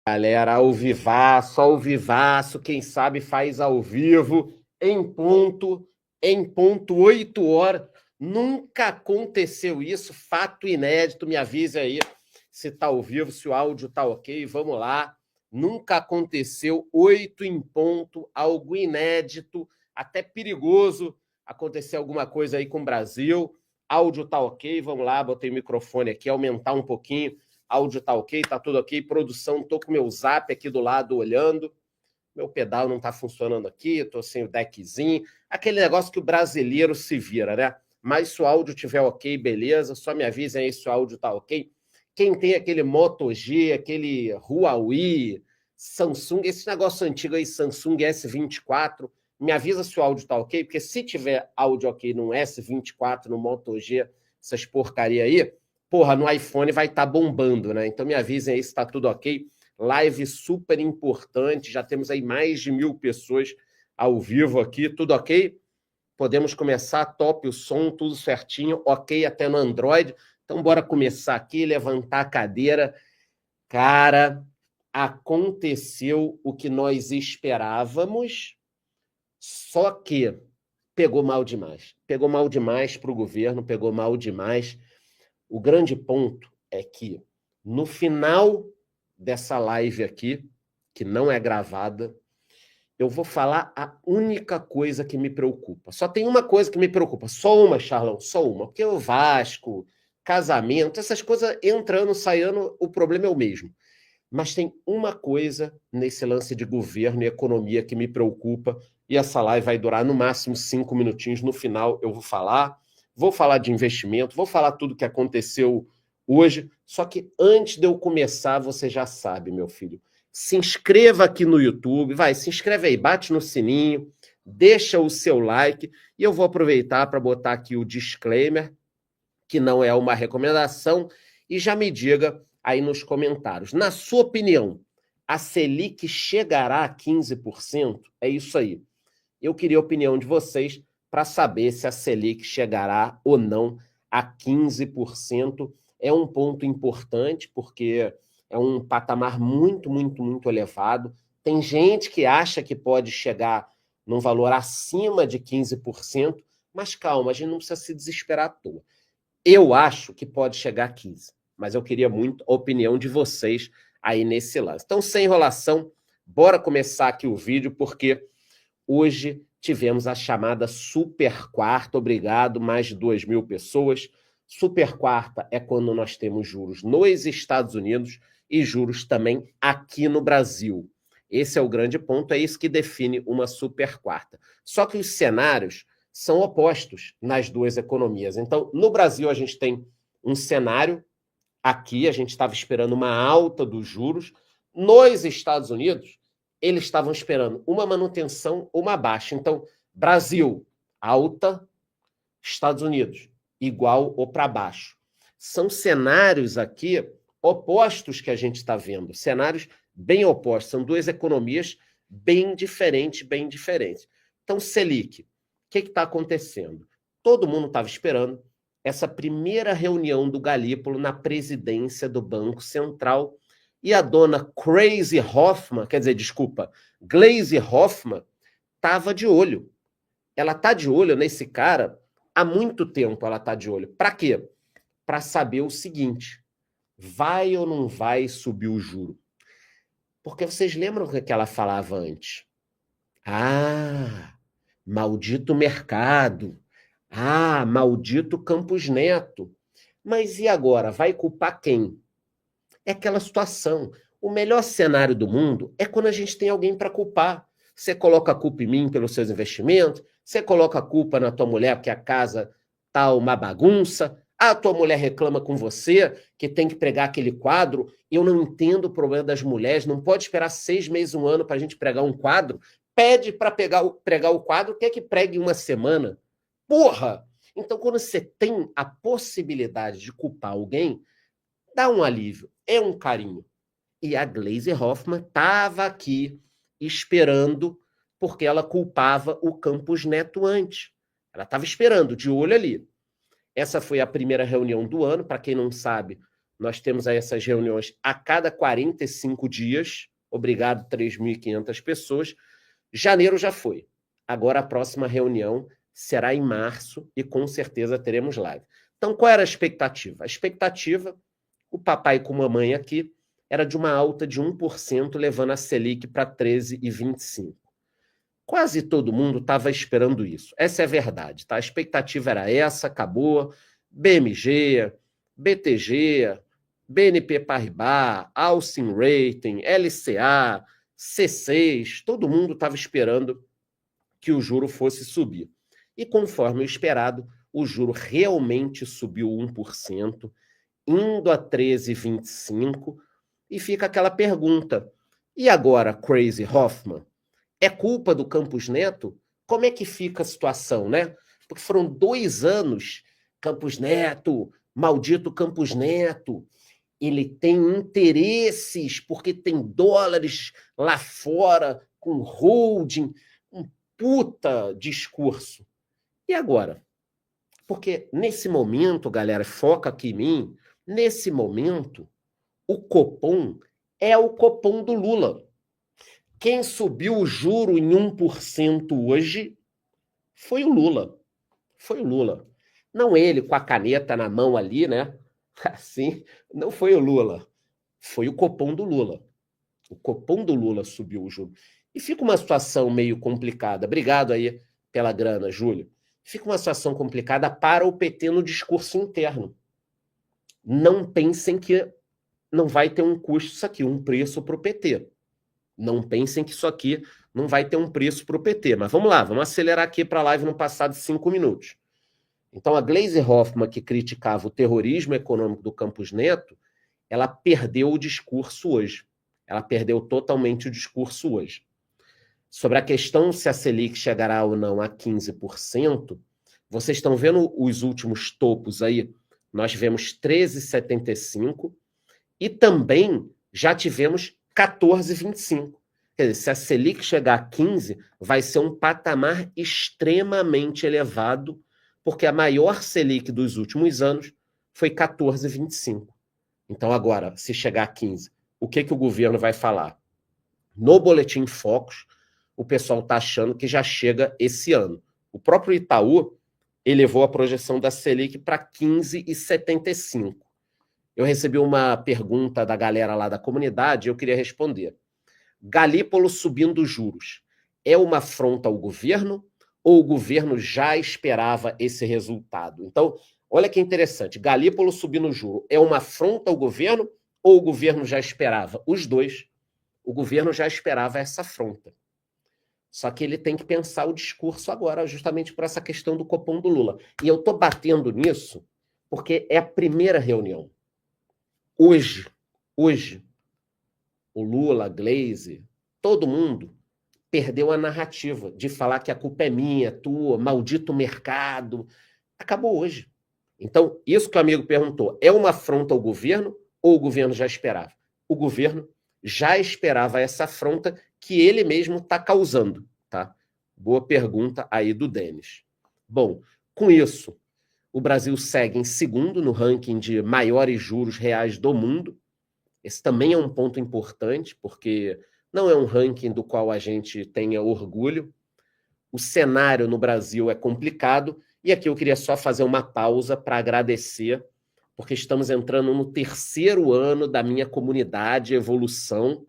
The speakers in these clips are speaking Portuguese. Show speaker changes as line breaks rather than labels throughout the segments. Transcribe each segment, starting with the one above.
Galera, ao vivaço, quem sabe faz ao vivo, em ponto, 8 horas. Nunca aconteceu isso, fato inédito, me avise aí se tá ao vivo, se o áudio tá ok, vamos lá. Nunca aconteceu, 8 em ponto, algo inédito, até perigoso acontecer alguma coisa aí com o Brasil. Áudio tá ok, vamos lá, botei o microfone aqui, aumentar um pouquinho. Áudio tá ok, tá tudo ok. Produção, tô com meu zap aqui do lado olhando. Meu pedal não tá funcionando aqui, tô sem o deckzinho. Aquele negócio que o brasileiro se vira, né? Mas se o áudio tiver ok, beleza. Só me avisem aí se o áudio tá ok. Quem tem aquele Moto G, aquele Huawei, Samsung, esse negócio antigo aí, Samsung S24, me avisa se o áudio tá ok, porque se tiver áudio ok no S24, no Moto G, essas porcaria aí, porra, no iPhone vai estar bombando, né? Então me avisem aí se tá tudo ok. Live super importante, já temos aí mais de 1.000 pessoas ao vivo aqui, tudo ok? Podemos começar, top o som, tudo certinho, ok até no Android. Então bora começar aqui, levantar a cadeira. Cara, aconteceu o que nós esperávamos, só que pegou mal demais. Pegou mal demais para o governo, pegou mal demais. O grande ponto é que no final dessa live aqui, que não é gravada, eu vou falar a única coisa que me preocupa. Só tem uma coisa que me preocupa, só uma, Charlão, só uma. Porque o Vasco, casamento, essas coisas entrando, saindo, o problema é o mesmo. Mas tem uma coisa nesse lance de governo e economia que me preocupa, e essa live vai durar no máximo 5 minutinhos. No final eu vou falar de investimento, vou falar tudo que aconteceu hoje. Só que antes de eu começar, você já sabe, meu filho, se inscreva aqui no YouTube, vai, se inscreve aí, bate no sininho, deixa o seu like, e eu vou aproveitar para botar aqui o disclaimer, que não é uma recomendação, e já me diga aí nos comentários. Na sua opinião, a Selic chegará a 15%? É isso aí. Eu queria a opinião de vocês para saber se a Selic chegará ou não a 15%. É um ponto importante, porque é um patamar muito, muito, muito elevado. Tem gente que acha que pode chegar num valor acima de 15%, mas calma, a gente não precisa se desesperar à toa. Eu acho que pode chegar a 15, mas eu queria muito a opinião de vocês aí nesse lance. Então, sem enrolação, bora começar aqui o vídeo, porque hoje tivemos a chamada Super Quarta. Obrigado, mais de 2.000 pessoas. Super Quarta é quando nós temos juros nos Estados Unidos e juros também aqui no Brasil. Esse é o grande ponto, é isso que define uma Super Quarta. Só que os cenários são opostos nas duas economias. Então, no Brasil, a gente tem um cenário, aqui a gente estava esperando uma alta dos juros. Nos Estados Unidos, eles estavam esperando uma manutenção ou uma baixa. Então, Brasil, alta, Estados Unidos, igual ou para baixo. São cenários aqui opostos que a gente está vendo, cenários bem opostos, são duas economias bem diferentes, bem diferentes. Então, Selic, o que está acontecendo? Todo mundo estava esperando essa primeira reunião do Galípolo na presidência do Banco Central, e a dona Crazy Hoffman, quer dizer, desculpa, Glaze Hoffman, estava de olho. Ela está de olho nesse cara há muito tempo, ela está de olho. Para quê? Para saber o seguinte, vai ou não vai subir o juro? Porque vocês lembram o que ela falava antes? Ah, maldito mercado. Ah, maldito Campos Neto. Mas e agora? Vai culpar quem? É aquela situação. O melhor cenário do mundo é quando a gente tem alguém para culpar. Você coloca a culpa em mim pelos seus investimentos, você coloca a culpa na tua mulher porque a casa tá uma bagunça, a tua mulher reclama com você que tem que pregar aquele quadro. Eu não entendo o problema das mulheres, não pode esperar 6 meses, um ano para a gente pregar um quadro. Pede para pregar o quadro, quer que pregue uma semana. Porra! Então, quando você tem a possibilidade de culpar alguém, dá um alívio, é um carinho. E a Glaze Hoffman estava aqui esperando, porque ela culpava o Campos Neto antes. Ela estava esperando, de olho ali. Essa foi a primeira reunião do ano. Para quem não sabe, Nós temos aí essas reuniões a cada 45 dias. Obrigado, 3.500 pessoas. Janeiro já foi. Agora a próxima reunião será em março e com certeza teremos live. Então, qual era a expectativa? A expectativa, o papai com a mamãe aqui, era de uma alta de 1%, levando a Selic para 13,25%. Quase todo mundo estava esperando isso. Essa é a verdade, tá? A expectativa era essa, acabou. BMG, BTG, BNP Paribas, Alcin Rating, LCA, C6, todo mundo estava esperando que o juro fosse subir. E conforme o esperado, o juro realmente subiu 1%, indo a 13,25%, e fica aquela pergunta: e agora, Crazy Hoffman? É culpa do Campos Neto? Como é que fica a situação, né? Porque foram 2 anos, Campos Neto, maldito Campos Neto, ele tem interesses, porque tem dólares lá fora, com holding, um puta discurso. E agora? Porque nesse momento, galera, foca aqui em mim, nesse momento, o Copom é o Copom do Lula. Quem subiu o juro em 1% hoje foi o Lula. Foi o Lula. Não ele com a caneta na mão ali, né? Assim, não foi o Lula. Foi o Copom do Lula. O Copom do Lula subiu o juro. E fica uma situação meio complicada. Obrigado aí pela grana, Júlio. Fica uma situação complicada para o PT no discurso interno. Não pensem que não vai ter um custo isso aqui, um preço para o PT. Não pensem que isso aqui não vai ter um preço para o PT. Mas vamos lá, vamos acelerar aqui para a live no passado de 5 minutos. Então, a Gleisi Hoffmann, que criticava o terrorismo econômico do Campos Neto, ela perdeu o discurso hoje. Ela perdeu totalmente o discurso hoje. Sobre a questão se a Selic chegará ou não a 15%, vocês estão vendo os últimos topos aí? Nós tivemos 13,75 e também já tivemos 14,25. Quer dizer, se a Selic chegar a 15, vai ser um patamar extremamente elevado, porque a maior Selic dos últimos anos foi 14,25. Então agora, se chegar a 15, o que o governo vai falar? No Boletim Focus, o pessoal está achando que já chega esse ano. O próprio Itaú elevou a projeção da Selic para 15,75. Eu recebi uma pergunta da galera lá da comunidade e eu queria responder. Galípolo subindo juros é uma afronta ao governo ou o governo já esperava esse resultado? Então, olha que interessante. Galípolo subindo juro é uma afronta ao governo ou o governo já esperava? Os dois. O governo já esperava essa afronta. Só que ele tem que pensar o discurso agora, justamente por essa questão do Copom do Lula. E eu estou batendo nisso porque é a primeira reunião. Hoje, o Lula, a Gleisi, todo mundo perdeu a narrativa de falar que a culpa é minha, tua, maldito mercado. Acabou hoje. Então, isso que o amigo perguntou, é uma afronta ao governo ou o governo já esperava? O governo já esperava essa afronta que ele mesmo está causando, tá? Boa pergunta aí do Denis. Bom, com isso, o Brasil segue em segundo no ranking de maiores juros reais do mundo. Esse também é um ponto importante, porque não é um ranking do qual a gente tenha orgulho. O cenário no Brasil é complicado, e aqui eu queria só fazer uma pausa para agradecer, porque estamos entrando no 3º ano da minha comunidade Evolução,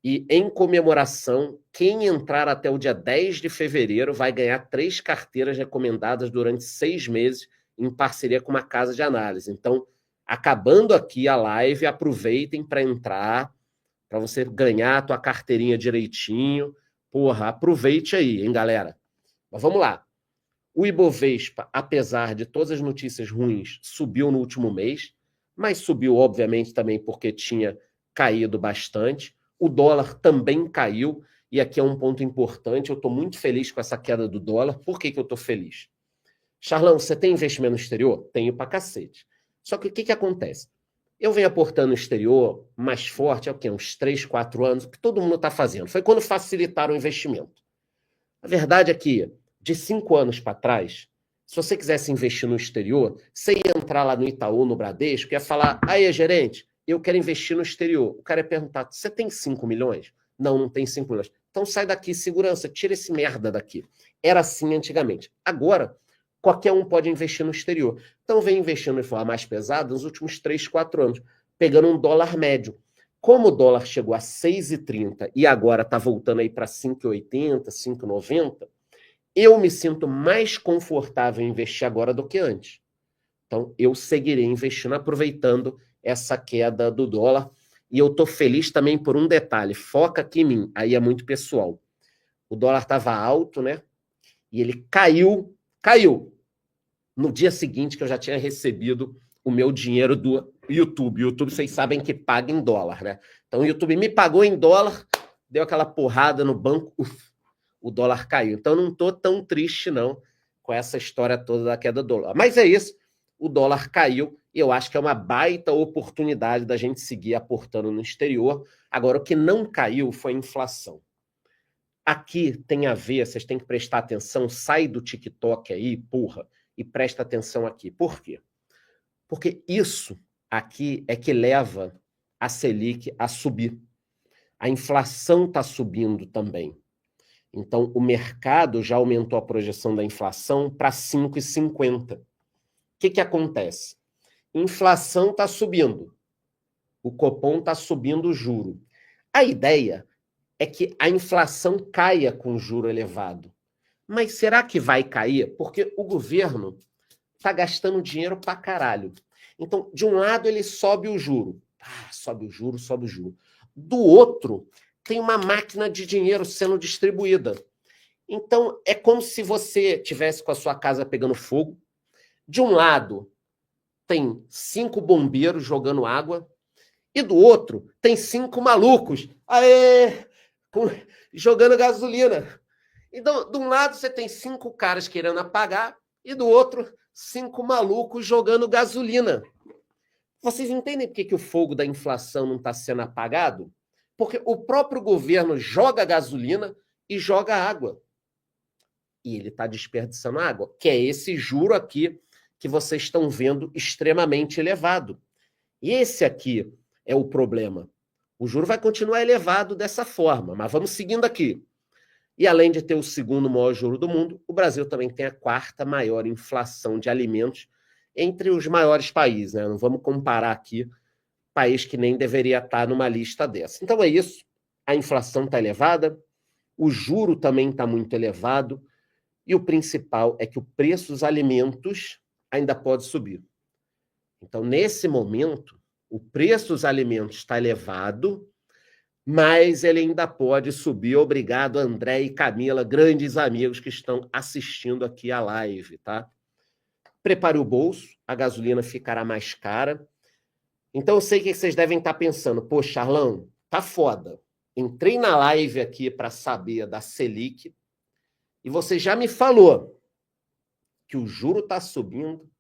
e em comemoração, quem entrar até o dia 10 de fevereiro vai ganhar 3 carteiras recomendadas durante 6 meses, em parceria com uma casa de análise. Então, acabando aqui a live, aproveitem para entrar, para você ganhar a tua carteirinha direitinho. Porra, aproveite aí, hein, galera? Mas vamos lá. O Ibovespa, apesar de todas as notícias ruins, subiu no último mês, mas subiu, obviamente, também porque tinha caído bastante. O dólar também caiu, e aqui é um ponto importante. Eu estou muito feliz com essa queda do dólar. Por que eu estou feliz? Charlão, você tem investimento no exterior? Tenho pra cacete. Só que o que acontece? Eu venho aportando no exterior mais forte há uns 3, 4 anos, o que todo mundo está fazendo. Foi quando facilitaram o investimento. A verdade é que, de 5 anos para trás, Se você quisesse investir no exterior, você ia entrar lá no Itaú, no Bradesco, ia falar, aí, gerente, eu quero investir no exterior. O cara ia perguntar, você tem 5 milhões? Não, não tem 5 milhões. Então sai daqui, segurança, tira esse merda daqui. Era assim antigamente. Agora, qualquer um pode investir no exterior. Então vem investindo de forma mais pesada nos últimos 3, 4 anos, pegando um dólar médio. Como o dólar chegou a 6,30 e agora está voltando aí para 5,80, 5,90, eu me sinto mais confortável em investir agora do que antes. Então, eu seguirei investindo, aproveitando essa queda do dólar. E eu estou feliz também por um detalhe. Foca aqui em mim, aí é muito pessoal. O dólar estava alto, né? E ele caiu no dia seguinte que eu já tinha recebido o meu dinheiro do YouTube. O YouTube, vocês sabem que paga em dólar, né? Então, o YouTube me pagou em dólar, deu aquela porrada no banco, o dólar caiu. Então, não estou tão triste, não, com essa história toda da queda do dólar. Mas é isso, o dólar caiu, e eu acho que é uma baita oportunidade da gente seguir aportando no exterior. Agora, o que não caiu foi a inflação. Aqui tem a ver, vocês têm que prestar atenção, sai do TikTok aí, porra, e presta atenção aqui. Por quê? Porque isso aqui é que leva a Selic a subir. A inflação está subindo também. Então, o mercado já aumentou a projeção da inflação para 5,50. O que acontece? Inflação está subindo. O Copom está subindo o juro. A ideia é que a inflação caia com juro elevado. Mas será que vai cair? Porque o governo está gastando dinheiro para caralho. Então, de um lado, ele sobe o juro. Sobe o juro, sobe o juro. Do outro, tem uma máquina de dinheiro sendo distribuída. Então, é como se você tivesse com a sua casa pegando fogo. De um lado, tem 5 bombeiros jogando água. E do outro, tem 5 malucos. Aê! Jogando gasolina. Então, de um lado, você tem 5 caras querendo apagar. E do outro, 5 malucos jogando gasolina. Vocês entendem por que o fogo da inflação não está sendo apagado? Porque o próprio governo joga gasolina e joga água. E ele está desperdiçando água, que é esse juro aqui que vocês estão vendo extremamente elevado. E esse aqui é o problema. O juro vai continuar elevado dessa forma, mas vamos seguindo aqui. E além de ter o segundo maior juro do mundo, o Brasil também tem a 4ª maior inflação de alimentos entre os maiores países, né? Não vamos comparar aqui país que nem deveria estar numa lista dessa. Então é isso, a inflação está elevada, o juro também está muito elevado, e o principal é que o preço dos alimentos ainda pode subir. Então, nesse momento, o preço dos alimentos está elevado, mas ele ainda pode subir. Obrigado, André e Camila, grandes amigos que estão assistindo aqui a live, tá? Prepare o bolso, a gasolina ficará mais cara. Então, eu sei que vocês devem estar pensando, pô, Charlão, tá foda. Entrei na live aqui para saber da Selic, e você já me falou que o juro está subindo,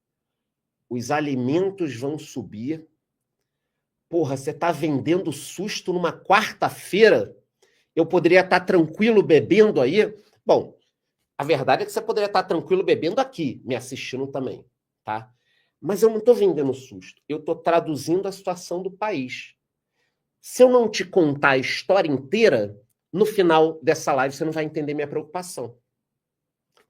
os alimentos vão subir. Porra, você está vendendo susto numa quarta-feira? Eu poderia estar tranquilo bebendo aí? Bom, a verdade é que você poderia estar tranquilo bebendo aqui, me assistindo também, tá? Mas eu não estou vendendo susto. Eu estou traduzindo a situação do país. Se eu não te contar a história inteira, no final dessa live você não vai entender minha preocupação.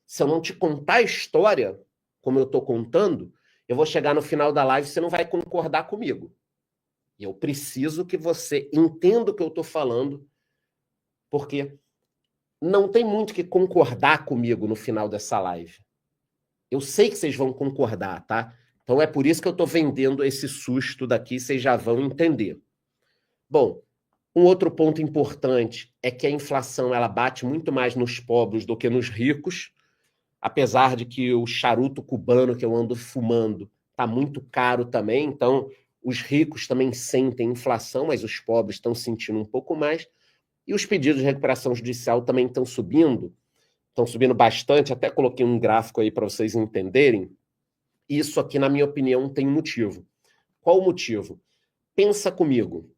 Se eu não te contar a história, como eu estou contando, eu vou chegar no final da live e você não vai concordar comigo. E eu preciso que você entenda o que eu estou falando, porque não tem muito que concordar comigo no final dessa live. Eu sei que vocês vão concordar, tá? Então é por isso que eu estou vendendo esse susto daqui, vocês já vão entender. Bom, um outro ponto importante é que a inflação ela bate muito mais nos pobres do que nos ricos, apesar de que o charuto cubano que eu ando fumando está muito caro também, então os ricos também sentem inflação, mas os pobres estão sentindo um pouco mais, e os pedidos de recuperação judicial também estão subindo bastante, até coloquei um gráfico aí para vocês entenderem. Isso aqui, na minha opinião, tem motivo. Qual o motivo? Pensa comigo.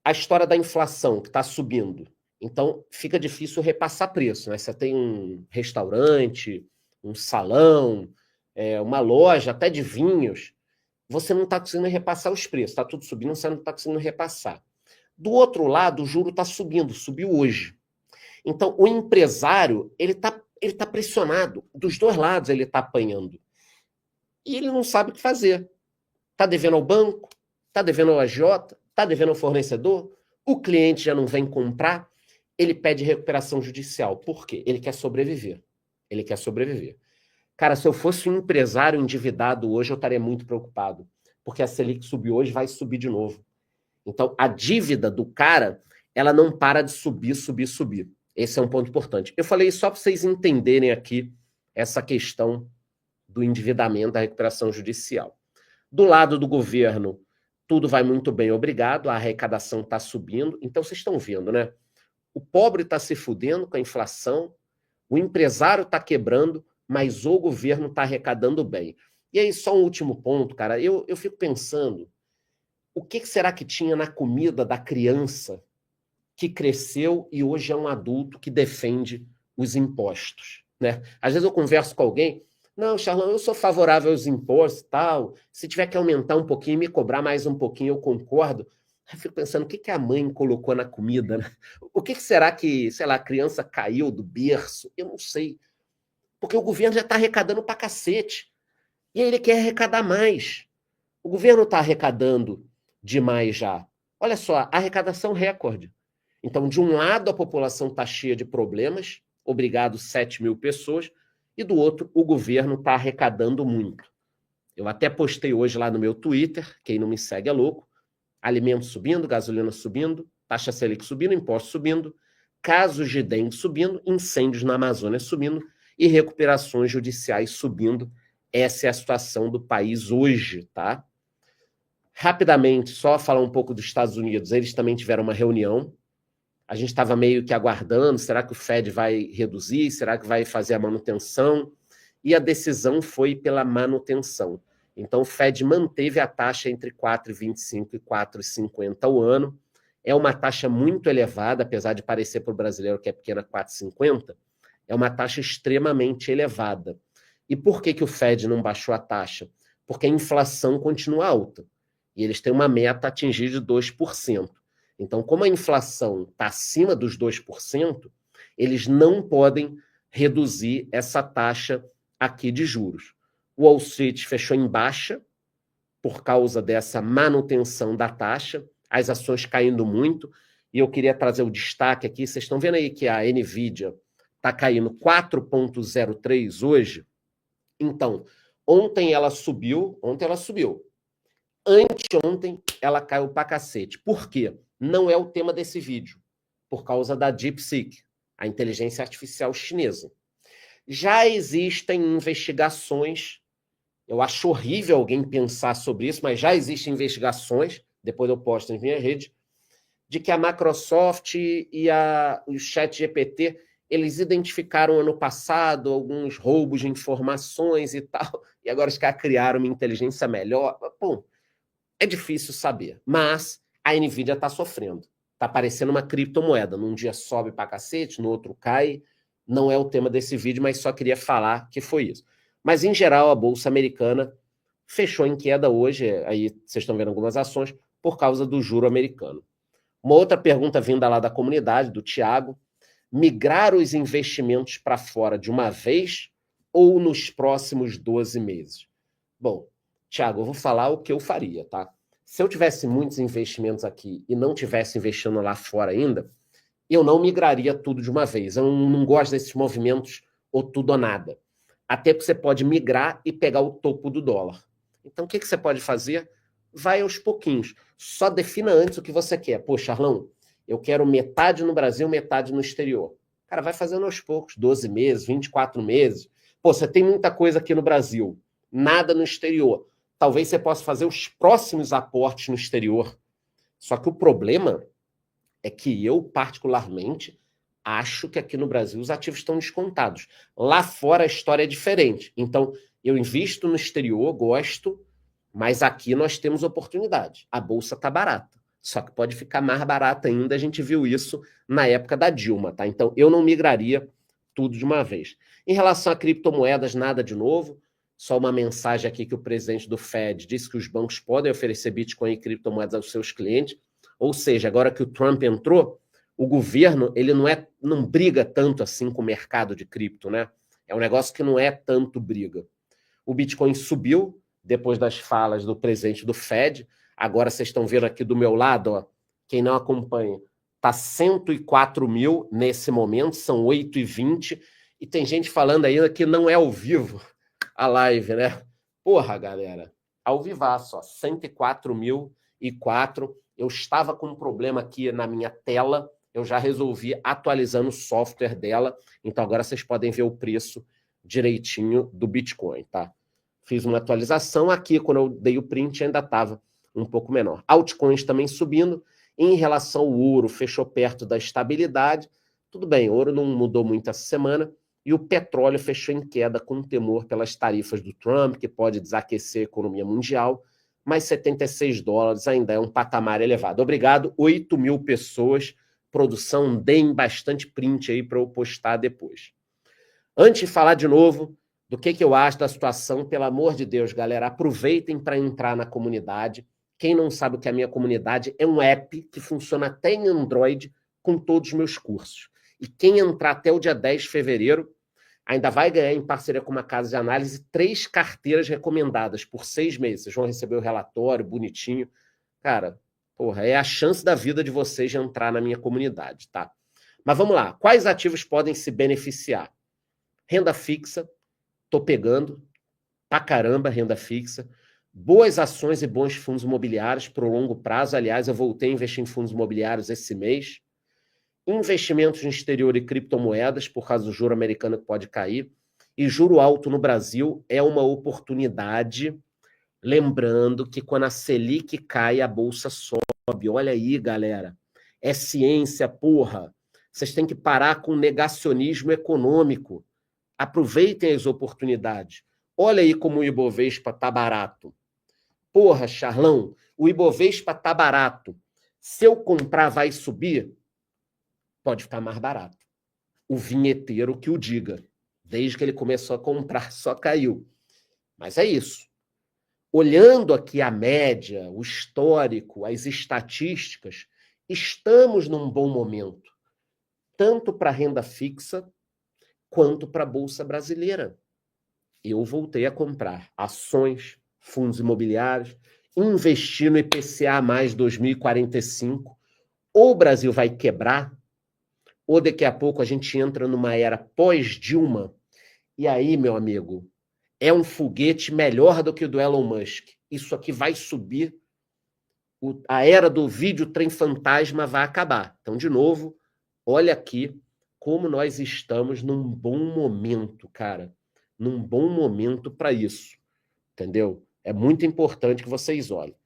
A história da inflação que está subindo. Então, fica difícil repassar preço, né? Você tem um restaurante, um salão, uma loja, até de vinhos, você não está conseguindo repassar os preços. Está tudo subindo, você não está conseguindo repassar. Do outro lado, o juro está subindo, subiu hoje. Então, o empresário, ele tá pressionado. Dos dois lados ele está apanhando. E ele não sabe o que fazer. Está devendo ao banco, está devendo ao agiota, está devendo ao fornecedor, o cliente já não vem comprar, ele pede recuperação judicial. Por quê? Ele quer sobreviver. Ele quer sobreviver. Cara, se eu fosse um empresário endividado hoje, eu estaria muito preocupado. Porque a Selic subiu hoje, vai subir de novo. Então, a dívida do cara, ela não para de subir, subir, subir. Esse é um ponto importante. Eu falei só para vocês entenderem aqui essa questão do endividamento, da recuperação judicial. Do lado do governo, tudo vai muito bem, obrigado, a arrecadação está subindo. Então, vocês estão vendo, né? O pobre está se fudendo com a inflação, o empresário está quebrando, mas o governo está arrecadando bem. E aí, só um último ponto, cara, eu fico pensando, o que será que tinha na comida da criança que cresceu e hoje é um adulto que defende os impostos, né? Às vezes eu converso com alguém, não, Charlão, eu sou favorável aos impostos e tal, se tiver que aumentar um pouquinho, me cobrar mais um pouquinho, eu concordo. Eu fico pensando, o que a mãe colocou na comida, né? O que será que, sei lá, a criança caiu do berço? Eu não sei. Porque o governo já está arrecadando pra cacete. E aí ele quer arrecadar mais. O governo está arrecadando demais já. Olha só, arrecadação recorde. Então, de um lado, a população está cheia de problemas, obrigado 7 mil pessoas, e do outro, o governo está arrecadando muito. Eu até postei hoje lá no meu Twitter, quem não me segue é louco, alimentos subindo, gasolina subindo, taxa Selic subindo, impostos subindo, casos de dengue subindo, incêndios na Amazônia subindo e recuperações judiciais subindo. Essa é a situação do país hoje, tá? Rapidamente, só falar um pouco dos Estados Unidos, eles também tiveram uma reunião, a gente estava meio que aguardando, será que o Fed vai reduzir, será que vai fazer a manutenção? E a decisão foi pela manutenção. Então, o Fed manteve a taxa entre 4,25 e 4,50 ao ano. É uma taxa muito elevada, apesar de parecer para o brasileiro que é pequena, 4,50, é uma taxa extremamente elevada. E por que o Fed não baixou a taxa? Porque a inflação continua alta. E eles têm uma meta a atingir de 2%. Então, como a inflação está acima dos 2%, eles não podem reduzir essa taxa aqui de juros. O Wall Street fechou em baixa por causa dessa manutenção da taxa, as ações caindo muito, e eu queria trazer o destaque aqui, vocês estão vendo aí que a Nvidia está caindo 4,03 hoje? Então, ontem ela subiu, anteontem ela caiu pra cacete. Por quê? Não é o tema desse vídeo, por causa da DeepSeek, a inteligência artificial chinesa. Já existem investigações, eu acho horrível alguém pensar sobre isso, mas já existem investigações, depois eu posto em minha rede, de que a Microsoft e o ChatGPT, eles identificaram ano passado alguns roubos de informações e tal, e agora os caras criaram uma inteligência melhor. Pô, é difícil saber, mas a Nvidia está sofrendo. Está parecendo uma criptomoeda. Num dia sobe para cacete, no outro cai. Não é o tema desse vídeo, mas só queria falar que foi isso. Mas, em geral, a Bolsa Americana fechou em queda hoje, aí vocês estão vendo algumas ações, por causa do juro americano. Uma outra pergunta vinda lá da comunidade, do Tiago: migrar os investimentos para fora de uma vez ou nos próximos 12 meses? Bom, Tiago, eu vou falar o que eu faria, tá? Se eu tivesse muitos investimentos aqui e não tivesse investindo lá fora ainda, eu não migraria tudo de uma vez. Eu não gosto desses movimentos ou tudo ou nada. Até porque você pode migrar e pegar o topo do dólar. Então, o que você pode fazer? Vai aos pouquinhos. Só defina antes o que você quer. Pô, Charlão, eu quero metade no Brasil, metade no exterior. Cara, vai fazendo aos poucos, 12 meses, 24 meses. Pô, você tem muita coisa aqui no Brasil, nada no exterior. Talvez você possa fazer os próximos aportes no exterior. Só que o problema é que eu, particularmente, acho que aqui no Brasil os ativos estão descontados. Lá fora a história é diferente. Então, eu invisto no exterior, gosto, mas aqui nós temos oportunidade. A bolsa está barata. Só que pode ficar mais barata ainda. A gente viu isso na época da Dilma, tá? Então, eu não migraria tudo de uma vez. Em relação a criptomoedas, nada de novo. Só uma mensagem aqui que o presidente do Fed disse que os bancos podem oferecer Bitcoin e criptomoedas aos seus clientes. Ou seja, agora que o Trump entrou, o governo ele não briga tanto assim com o mercado de cripto, né? É um negócio que não é tanto briga. O Bitcoin subiu depois das falas do presidente do Fed. Agora vocês estão vendo aqui do meu lado, ó, quem não acompanha, está 104 mil nesse momento, são 8h20, e tem gente falando ainda que não é ao vivo a live, né? Porra, galera, ao vivaço, ó, 104.004. Eu estava com um problema aqui na minha tela, eu já resolvi atualizando o software dela, então agora vocês podem ver o preço direitinho do Bitcoin, tá? Fiz uma atualização aqui, quando eu dei o print ainda estava um pouco menor. Altcoins também subindo. Em relação ao ouro, fechou perto da estabilidade. Tudo bem, o ouro não mudou muito essa semana. E o petróleo fechou em queda com temor pelas tarifas do Trump, que pode desaquecer a economia mundial. Mas $76 ainda é um patamar elevado. Obrigado, 8 mil pessoas. Produção, deem bastante print aí para eu postar depois. Antes de falar de novo do que eu acho da situação, pelo amor de Deus, galera, aproveitem para entrar na comunidade. Quem não sabe o que é a minha comunidade, é um app que funciona até em Android com todos os meus cursos. E quem entrar até o dia 10 de fevereiro ainda vai ganhar, em parceria com uma casa de análise, 3 carteiras recomendadas por 6 meses. Vocês vão receber o relatório bonitinho. Cara, porra, é a chance da vida de vocês de entrar na minha comunidade, tá? Mas vamos lá. Quais ativos podem se beneficiar? Renda fixa, tô pegando pra caramba renda fixa. Boas ações e bons fundos imobiliários para o longo prazo. Aliás, eu voltei a investir em fundos imobiliários esse mês. Investimentos no exterior e criptomoedas, por causa do juro americano que pode cair. E juro alto no Brasil é uma oportunidade. Lembrando que quando a Selic cai, a bolsa sobe. Olha aí, galera. É ciência, porra. Vocês têm que parar com o negacionismo econômico. Aproveitem as oportunidades. Olha aí como o Ibovespa tá barato. Porra, Charlão, o Ibovespa tá barato. Se eu comprar, vai subir? Pode ficar mais barato. O vinheteiro que o diga. Desde que ele começou a comprar, só caiu. Mas é isso. Olhando aqui a média, o histórico, as estatísticas, estamos num bom momento. Tanto para a renda fixa, quanto para a Bolsa Brasileira. Eu voltei a comprar ações, fundos imobiliários, investir no IPCA mais 2045. Ou o Brasil vai quebrar, ou daqui a pouco a gente entra numa era pós-Dilma. E aí, meu amigo, é um foguete melhor do que o do Elon Musk. Isso aqui vai subir. A era do vídeo trem fantasma vai acabar. Então, de novo, olha aqui como nós estamos num bom momento, cara. Num bom momento para isso. Entendeu? É muito importante que vocês olhem.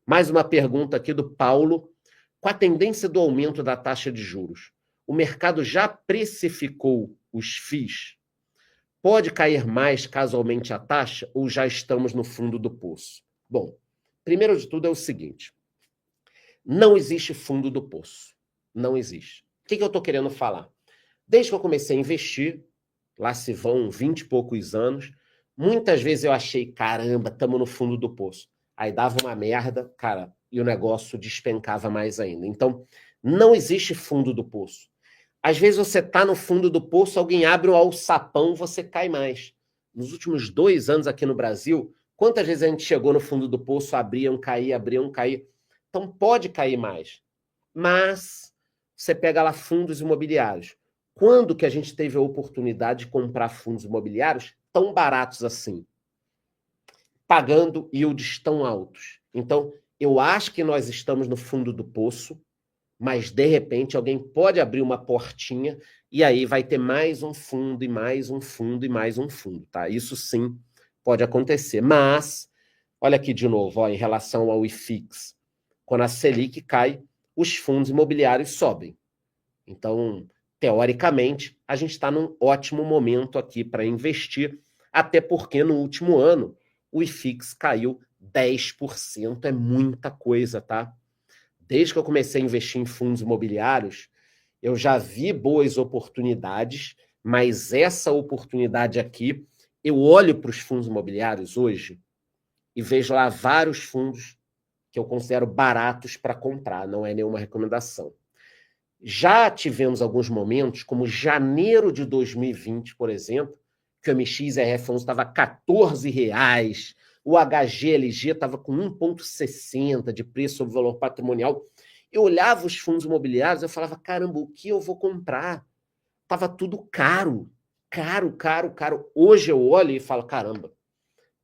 Mais uma pergunta aqui do Paulo. Com a tendência do aumento da taxa de juros, o mercado já precificou os FIIs? Pode cair mais caso aumente a taxa ou já estamos no fundo do poço? Bom, primeiro de tudo é o seguinte. Não existe fundo do poço. Não existe. O que eu estou querendo falar? Desde que eu comecei a investir, lá se vão 20 e poucos anos, muitas vezes eu achei, caramba, estamos no fundo do poço. Aí dava uma merda, cara, e o negócio despencava mais ainda. Então, não existe fundo do poço. Às vezes você está no fundo do poço, alguém abre o alçapão, você cai mais. Nos últimos 2 anos aqui no Brasil, quantas vezes a gente chegou no fundo do poço, abriam, caía. Então, pode cair mais. Mas você pega lá fundos imobiliários. Quando que a gente teve a oportunidade de comprar fundos imobiliários tão baratos assim? Pagando yields tão altos. Então, eu acho que nós estamos no fundo do poço, mas, de repente, alguém pode abrir uma portinha e aí vai ter mais um fundo, e mais um fundo, e mais um fundo, tá? Isso sim pode acontecer. Mas, olha aqui de novo, ó, em relação ao IFIX. Quando a Selic cai, os fundos imobiliários sobem. Então, teoricamente, a gente está num ótimo momento aqui para investir, até porque no último ano o IFIX caiu 10%, é muita coisa, tá? Desde que eu comecei a investir em fundos imobiliários, eu já vi boas oportunidades, Mas essa oportunidade aqui, eu olho para os fundos imobiliários hoje e vejo lá vários fundos que eu considero baratos para comprar, não é nenhuma recomendação. Já tivemos alguns momentos, como janeiro de 2020, por exemplo, que o MXRF11 estava R$ 14, o HGLG estava com 1,60 de preço sobre valor patrimonial. Eu olhava os fundos imobiliários e falava, caramba, o que eu vou comprar? Estava tudo caro, caro. Hoje eu olho e falo, caramba,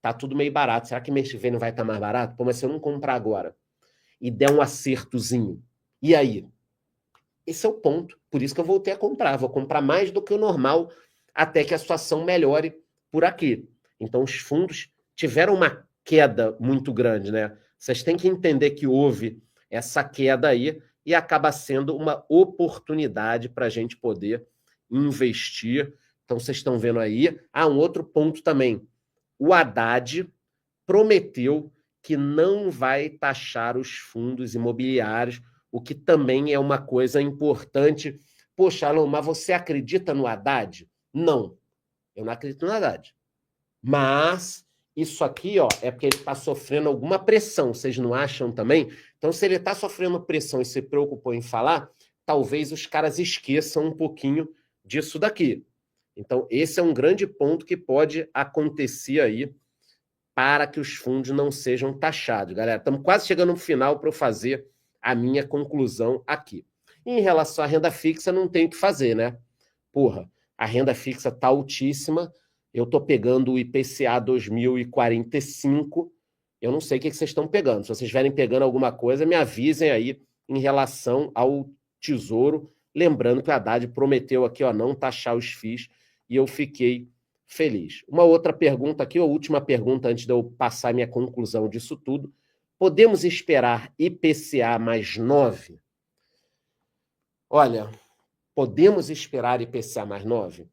tá tudo meio barato. Será que mês que vem não vai estar mais barato? Pô, mas se eu não comprar agora e der um acertozinho, e aí? Esse é o ponto. Por isso que eu voltei a comprar. Vou comprar mais do que o normal até que a situação melhore por aqui. Então, os fundos tiveram uma queda muito grande, né? Vocês têm que entender que houve essa queda aí e acaba sendo uma oportunidade para a gente poder investir. Então, vocês estão vendo aí. Um outro ponto também. O Haddad prometeu que não vai taxar os fundos imobiliários, o que também é uma coisa importante. Poxa, Alon, mas você acredita no Haddad? Não, eu não acredito no Haddad. Mas isso aqui, ó, é porque ele está sofrendo alguma pressão, vocês não acham também? Então, se ele está sofrendo pressão e se preocupou em falar, talvez os caras esqueçam um pouquinho disso daqui. Então, esse é um grande ponto que pode acontecer aí para que os fundos não sejam taxados. Galera, estamos quase chegando no final para eu fazer a minha conclusão aqui. Em relação à renda fixa, não tem o que fazer, né? Porra, a renda fixa está altíssima, eu estou pegando o IPCA 2045, eu não sei o que vocês estão pegando. Se vocês estiverem pegando alguma coisa, me avisem aí em relação ao Tesouro. Lembrando que o Haddad prometeu aqui, ó, não taxar os FIIs, e eu fiquei feliz. Uma outra pergunta aqui, a última pergunta antes de eu passar minha conclusão disso tudo. Podemos esperar IPCA mais 9? Olha, podemos esperar IPCA mais 9?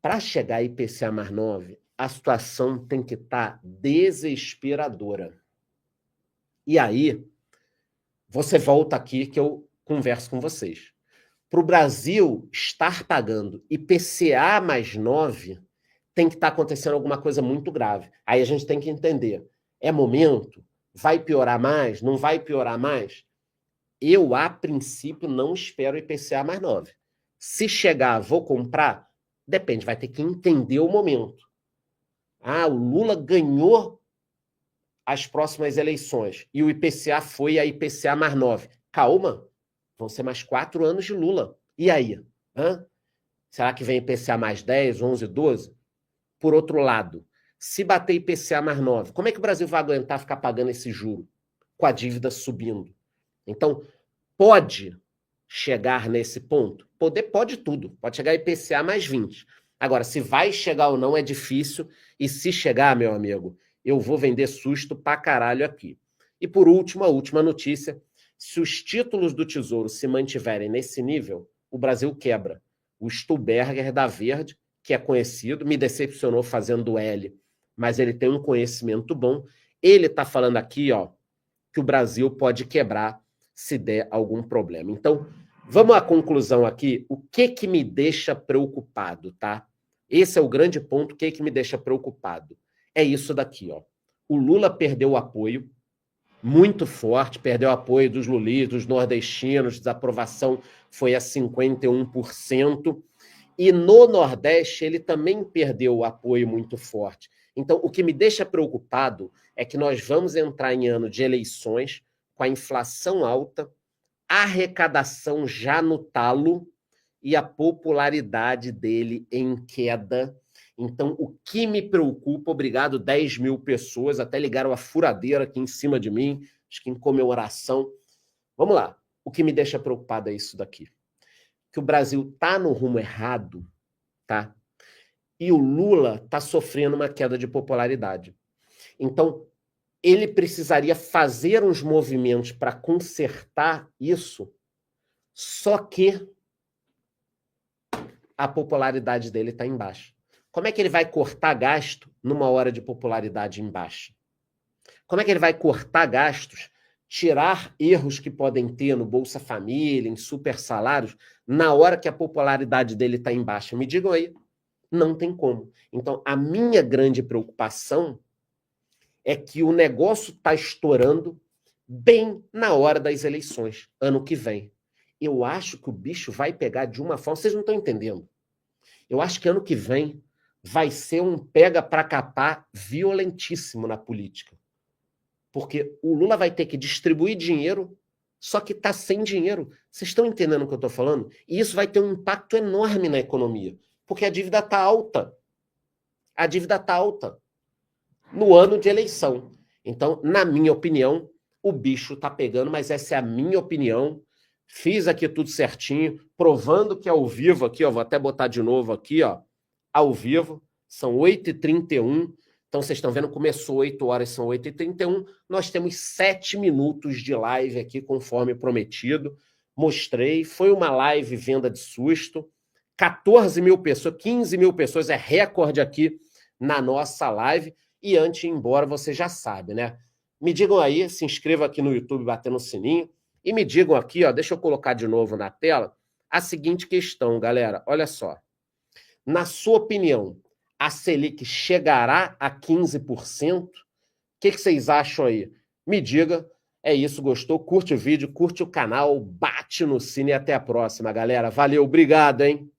Para chegar a IPCA mais 9, a situação tem que estar desesperadora. E aí, você volta aqui que eu converso com vocês. Para o Brasil estar pagando IPCA mais 9, tem que estar acontecendo alguma coisa muito grave. Aí a gente tem que entender, é momento? Vai piorar mais? Não vai piorar mais? Eu, a princípio, não espero IPCA mais 9. Se chegar, vou comprar? Depende, vai ter que entender o momento. O Lula ganhou as próximas eleições e o IPCA foi a IPCA mais 9. Calma, vão ser mais 4 anos de Lula. E aí? Será que vem IPCA mais 10, 11, 12? Por outro lado, se bater IPCA mais 9, como é que o Brasil vai aguentar ficar pagando esse juro com a dívida subindo? Então, pode chegar nesse ponto? Pode tudo. Pode chegar IPCA mais 20. Agora, se vai chegar ou não é difícil. E se chegar, meu amigo, eu vou vender susto pra caralho aqui. E por último, a última notícia. Se os títulos do Tesouro se mantiverem nesse nível, o Brasil quebra. O Stuberger da Verde, que é conhecido, me decepcionou fazendo L, mas ele tem um conhecimento bom. Ele está falando aqui, ó, que o Brasil pode quebrar se der algum problema. Então, vamos à conclusão aqui. O que me deixa preocupado, tá? Esse é o grande ponto. O que me deixa preocupado? É isso daqui, ó. O Lula perdeu o apoio muito forte, perdeu o apoio dos lulistas, dos nordestinos, desaprovação foi a 51%. E no Nordeste, ele também perdeu o apoio muito forte. Então, o que me deixa preocupado é que nós vamos entrar em ano de eleições com a inflação alta, a arrecadação já no talo e a popularidade dele em queda. Então, o que me preocupa, obrigado 10 mil pessoas, até ligaram a furadeira aqui em cima de mim, acho que em comemoração. Vamos lá, o que me deixa preocupado é isso daqui. Que o Brasil está no rumo errado, tá? E o Lula está sofrendo uma queda de popularidade. Então, ele precisaria fazer uns movimentos para consertar isso, só que a popularidade dele está em baixa. Como é que ele vai cortar gasto numa hora de popularidade em baixa? Como é que ele vai cortar gastos tirar erros que podem ter no Bolsa Família, em super salários, na hora que a popularidade dele está em baixa? Me digam aí. Não tem como. Então, a minha grande preocupação é que o negócio está estourando bem na hora das eleições, ano que vem. Eu acho que o bicho vai pegar de uma forma... Vocês não estão entendendo. Eu acho que ano que vem vai ser um pega para capar violentíssimo na política. Porque o Lula vai ter que distribuir dinheiro, só que está sem dinheiro. Vocês estão entendendo o que eu estou falando? E isso vai ter um impacto enorme na economia, porque a dívida está alta. A dívida está alta no ano de eleição. Então, na minha opinião, o bicho está pegando, mas essa é a minha opinião. Fiz aqui tudo certinho, provando que é ao vivo aqui, ó, vou até botar de novo aqui, ó, ao vivo, são 8h31. Então, vocês estão vendo, começou 8 horas, são 8h31. Nós temos 7 minutos de live aqui, conforme prometido. Mostrei, foi uma live venda de susto. 14 mil pessoas, 15 mil pessoas, é recorde aqui na nossa live. E antes de ir embora, você já sabe, né? Me digam aí, se inscreva aqui no YouTube, batendo o sininho. E me digam aqui, ó, deixa eu colocar de novo na tela, a seguinte questão, galera. Olha só. Na sua opinião, a Selic chegará a 15%? O que vocês acham aí? Me diga. É isso, gostou? Curte o vídeo, curte o canal, bate no sino e até a próxima, galera. Valeu, obrigado, hein?